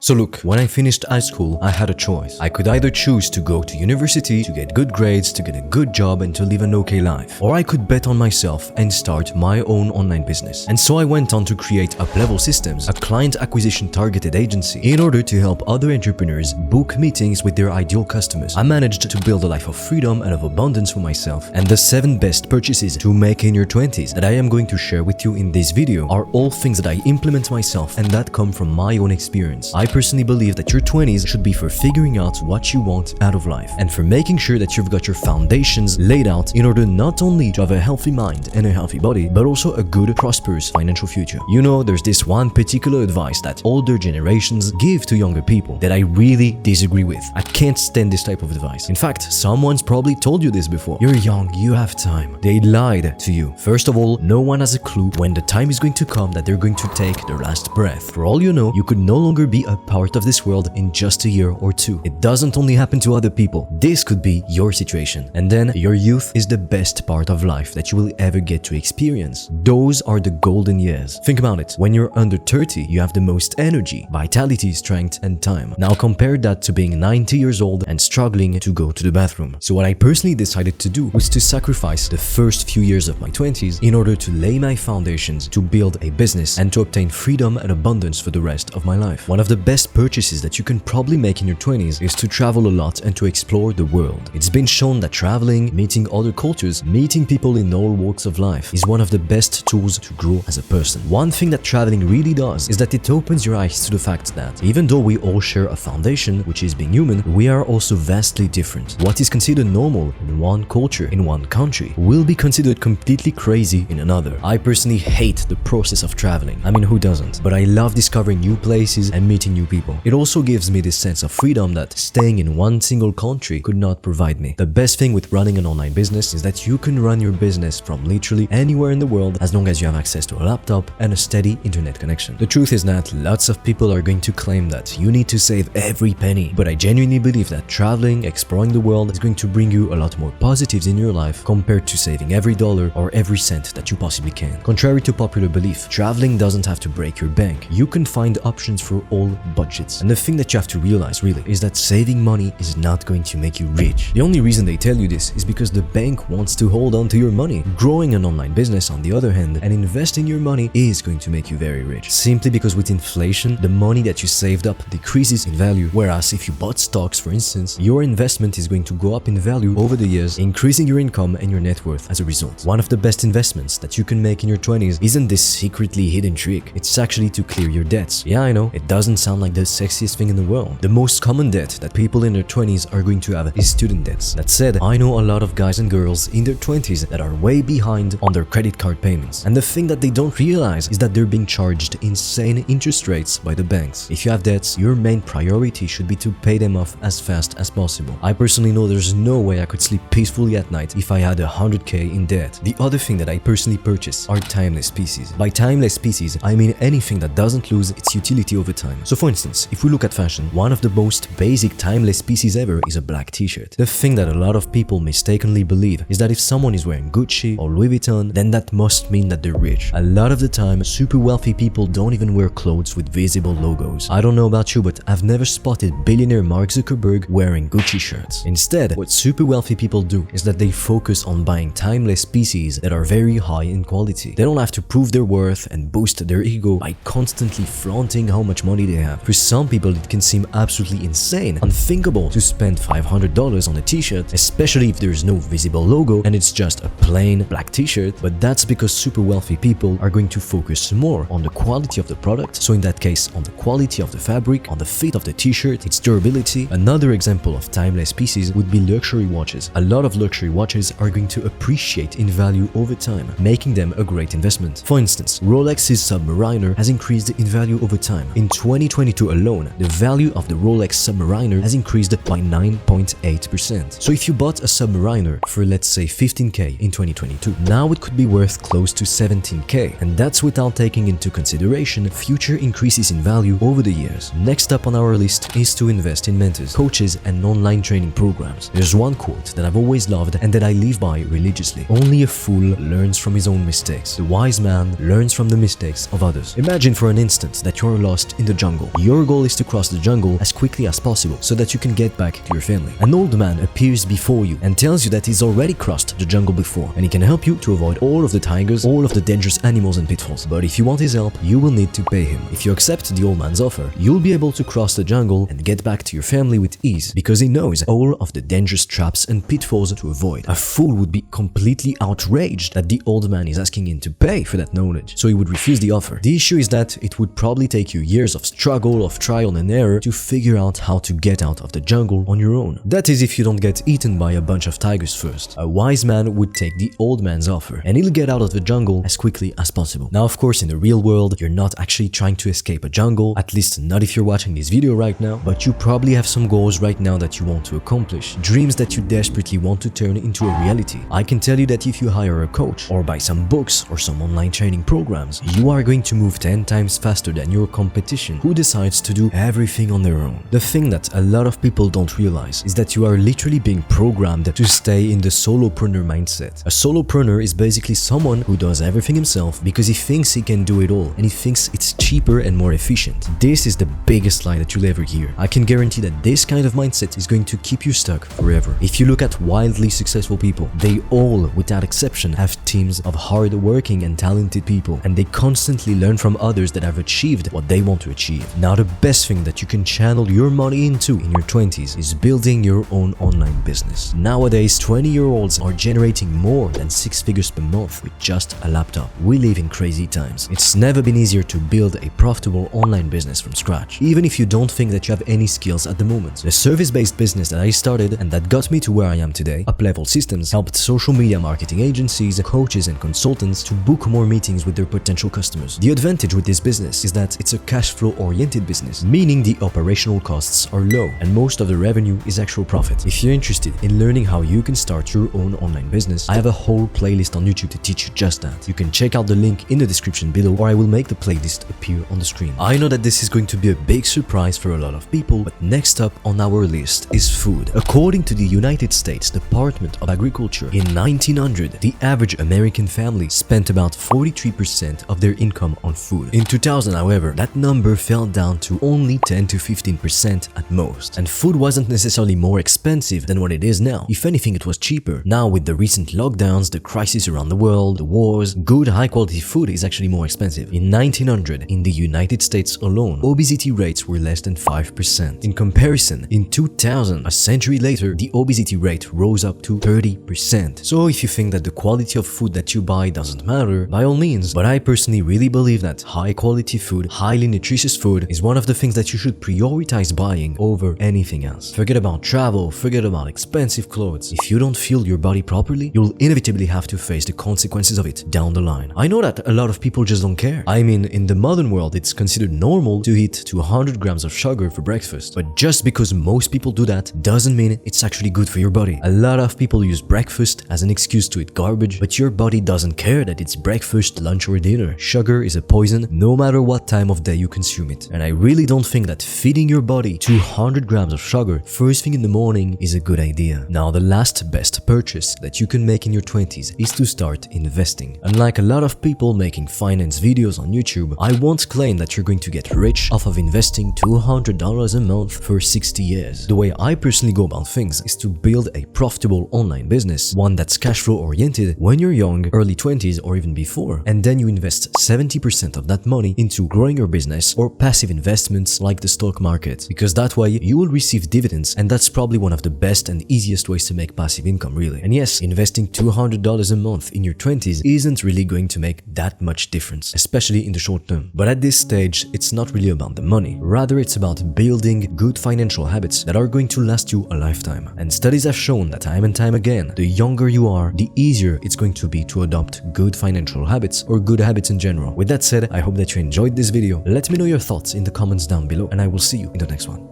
So look, when I finished high school, I had a choice. I could either choose to go to university, to get good grades, to get a good job and to live an okay life. Or I could bet on myself and start my own online business. And so I went on to create Up-Level Systems, a client acquisition targeted agency, in order to help other entrepreneurs book meetings with their ideal customers. I managed to build a life of freedom and of abundance for myself. And the 7 best purchases to make in your 20s that I am going to share with you in this video are all things that I implement myself and that come from my own experience. I personally believe that your 20s should be for figuring out what you want out of life and for making sure that you've got your foundations laid out in order not only to have a healthy mind and a healthy body, but also a good, prosperous financial future. You know, there's this one particular advice that older generations give to younger people that I really disagree with. I can't stand this type of advice. In fact, someone's probably told you this before. You're young, you have time. They lied to you. First of all, no one has a clue when the time is going to come that they're going to take their last breath. For all you know, you could no longer be a part of this world in just a year or two. It doesn't only happen to other people. This could be your situation. And then your youth is the best part of life that you will ever get to experience. Those are the golden years. Think about it. When you're under 30, you have the most energy, vitality, strength, and time. Now compare that to being 90 years old and struggling to go to the bathroom. So what I personally decided to do was to sacrifice the first few years of my 20s in order to lay my foundations to build a business and to obtain freedom and abundance for the rest of my life. One of the best purchases that you can probably make in your 20s is to travel a lot and to explore the world. It's been shown that traveling, meeting other cultures, meeting people in all walks of life is one of the best tools to grow as a person. One thing that traveling really does is that it opens your eyes to the fact that even though we all share a foundation, which is being human, we are also vastly different. What is considered normal in one culture, in one country, will be considered completely crazy in another. I personally hate the process of traveling. I mean, who doesn't? But I love discovering new places and meeting new people. It also gives me this sense of freedom that staying in one single country could not provide me. The best thing with running an online business is that you can run your business from literally anywhere in the world as long as you have access to a laptop and a steady internet connection. The truth is that lots of people are going to claim that you need to save every penny, but I genuinely believe that traveling, exploring the world is going to bring you a lot more positives in your life compared to saving every dollar or every cent that you possibly can. Contrary to popular belief, traveling doesn't have to break your bank. You can find options for all budgets. And the thing that you have to realize really is that saving money is not going to make you rich. The only reason they tell you this is because the bank wants to hold on to your money. Growing an online business, on the other hand, and investing your money is going to make you very rich. Simply because with inflation, the money that you saved up decreases in value. Whereas if you bought stocks, for instance, your investment is going to go up in value over the years, increasing your income and your net worth as a result. One of the best investments that you can make in your 20s isn't this secretly hidden trick. It's actually to clear your debts. Yeah, I know, it doesn't sound like the sexiest thing in the world. The most common debt that people in their 20s are going to have is student debts. That said, I know a lot of guys and girls in their 20s that are way behind on their credit card payments. And the thing that they don't realize is that they're being charged insane interest rates by the banks. If you have debts, your main priority should be to pay them off as fast as possible. I personally know there's no way I could sleep peacefully at night if I had 100k in debt. The other thing that I personally purchase are timeless pieces. By timeless pieces, I mean anything that doesn't lose its utility over time. So for instance, if we look at fashion, one of the most basic timeless pieces ever is a black t-shirt. The thing that a lot of people mistakenly believe is that if someone is wearing Gucci or Louis Vuitton, then that must mean that they're rich. A lot of the time, super wealthy people don't even wear clothes with visible logos. I don't know about you, but I've never spotted billionaire Mark Zuckerberg wearing Gucci shirts. Instead, what super wealthy people do is that they focus on buying timeless pieces that are very high in quality. They don't have to prove their worth and boost their ego by constantly flaunting how much money they have. For some people, it can seem absolutely insane, unthinkable to spend $500 on a t-shirt, especially if there's no visible logo and it's just a plain black t-shirt, but that's because super wealthy people are going to focus more on the quality of the product, so in that case on the quality of the fabric, on the fit of the t-shirt, its durability. Another example of timeless pieces would be luxury watches. A lot of luxury watches are going to appreciate in value over time, making them a great investment. For instance, Rolex's Submariner has increased in value over time. In 2022 alone, the value of the Rolex Submariner has increased by 9.8%. So if you bought a Submariner for let's say 15k in 2022, now it could be worth close to 17k, and that's without taking into consideration future increases in value over the years. Next up on our list is to invest in mentors, coaches, and online training programs. There's one quote that I've always loved and that I live by religiously. Only a fool learns from his own mistakes. The wise man learns from the mistakes of others. Imagine for an instant that you're lost in the jungle. Your goal is to cross the jungle as quickly as possible so that you can get back to your family. An old man appears before you and tells you that he's already crossed the jungle before and he can help you to avoid all of the tigers, all of the dangerous animals and pitfalls. But if you want his help, you will need to pay him. If you accept the old man's offer, you'll be able to cross the jungle and get back to your family with ease because he knows all of the dangerous traps and pitfalls to avoid. A fool would be completely outraged that the old man is asking him to pay for that knowledge, so he would refuse the offer. The issue is that it would probably take you years of struggle, of trial and error to figure out how to get out of the jungle on your own. That is if you don't get eaten by a bunch of tigers first. A wise man would take the old man's offer and he'll get out of the jungle as quickly as possible. Now, of course, in the real world, you're not actually trying to escape a jungle, at least not if you're watching this video right now, but you probably have some goals right now that you want to accomplish, dreams that you desperately want to turn into a reality. I can tell you that if you hire a coach or buy some books or some online training programs, you are going to move 10 times faster than your competition who decides to do everything on their own. The thing that a lot of people don't realize is that you are literally being programmed to stay in the solopreneur mindset. A solopreneur is basically someone who does everything himself because he thinks he can do it all and he thinks it's cheaper and more efficient. This is the biggest lie that you'll ever hear. I can guarantee that this kind of mindset is going to keep you stuck forever. If you look at wildly successful people, they all, without exception, have teams of hard-working and talented people, and they constantly learn from others that have achieved what they want to achieve. Now, the best thing that you can channel your money into in your 20s is building your own online business. Nowadays, 20-year-olds are generating more than 6 figures per month with just a laptop. We live in crazy times. It's never been easier to build a profitable online business from scratch, even if you don't think that you have any skills at the moment. The service-based business that I started and that got me to where I am today, Up-Level Systems, helped social media marketing agencies, coaches and consultants to book more meetings with their potential customers. The advantage with this business is that it's a cash flow oriented business, meaning the operational costs are low and most of the revenue is actual profit. If you're interested in learning how you can start your own online business, I have a whole playlist on YouTube to teach you just that. You can check out the link in the description below, or I will make the playlist appear on the screen. I know that this is going to be a big surprise for a lot of people, but next up on our list is food. According to the United States Department of Agriculture, in 1900, the average American family spent about 43% of their income on food. In 2000, however, that number fell down to only 10 to 15% at most. And food wasn't necessarily more expensive than what it is now. If anything, it was cheaper. Now, with the recent lockdowns, the crisis around the world, the wars, good high-quality food is actually more expensive. In 1900, in the United States alone, obesity rates were less than 5%. In comparison, in 2000, a century later, the obesity rate rose up to 30%. So if you think that the quality of food that you buy doesn't matter, by all means, but I personally really believe that high-quality food, highly nutritious food, is one of the things that you should prioritize buying over anything else. Forget about travel, forget about expensive clothes. If you don't fuel your body properly, you'll inevitably have to face the consequences of it down the line. I know that a lot of people just don't care. I mean, in the modern world, it's considered normal to eat 200 grams of sugar for breakfast. But just because most people do that doesn't mean it's actually good for your body. A lot of people use breakfast as an excuse to eat garbage, but your body doesn't care that it's breakfast, lunch or dinner. Sugar is a poison no matter what time of day you consume it. And I really don't think that feeding your body 200 grams of sugar first thing in the morning is a good idea. Now, the last best purchase that you can make in your 20s is to start investing. Unlike a lot of people making finance videos on YouTube, I won't claim that you're going to get rich off of investing $200 a month for 60 years. The way I personally go about things is to build a profitable online business, one that's cash flow oriented when you're young, early 20s or even before, and then you invest 70% of that money into growing your business or passive investments like the stock market, because that way you will receive dividends, and that's probably one of the best and easiest ways to make passive income, really. And yes, investing $200 a month in your 20s isn't really going to make that much difference, especially in the short term. But at this stage, it's not really about the money. Rather, it's about building good financial habits that are going to last you a lifetime. And studies have shown that time and time again, the younger you are, the easier it's going to be to adopt good financial habits or good habits in general. With that said, I hope that you enjoyed this video. Let me know your thoughts in the comments down below, and I will see you in the next one.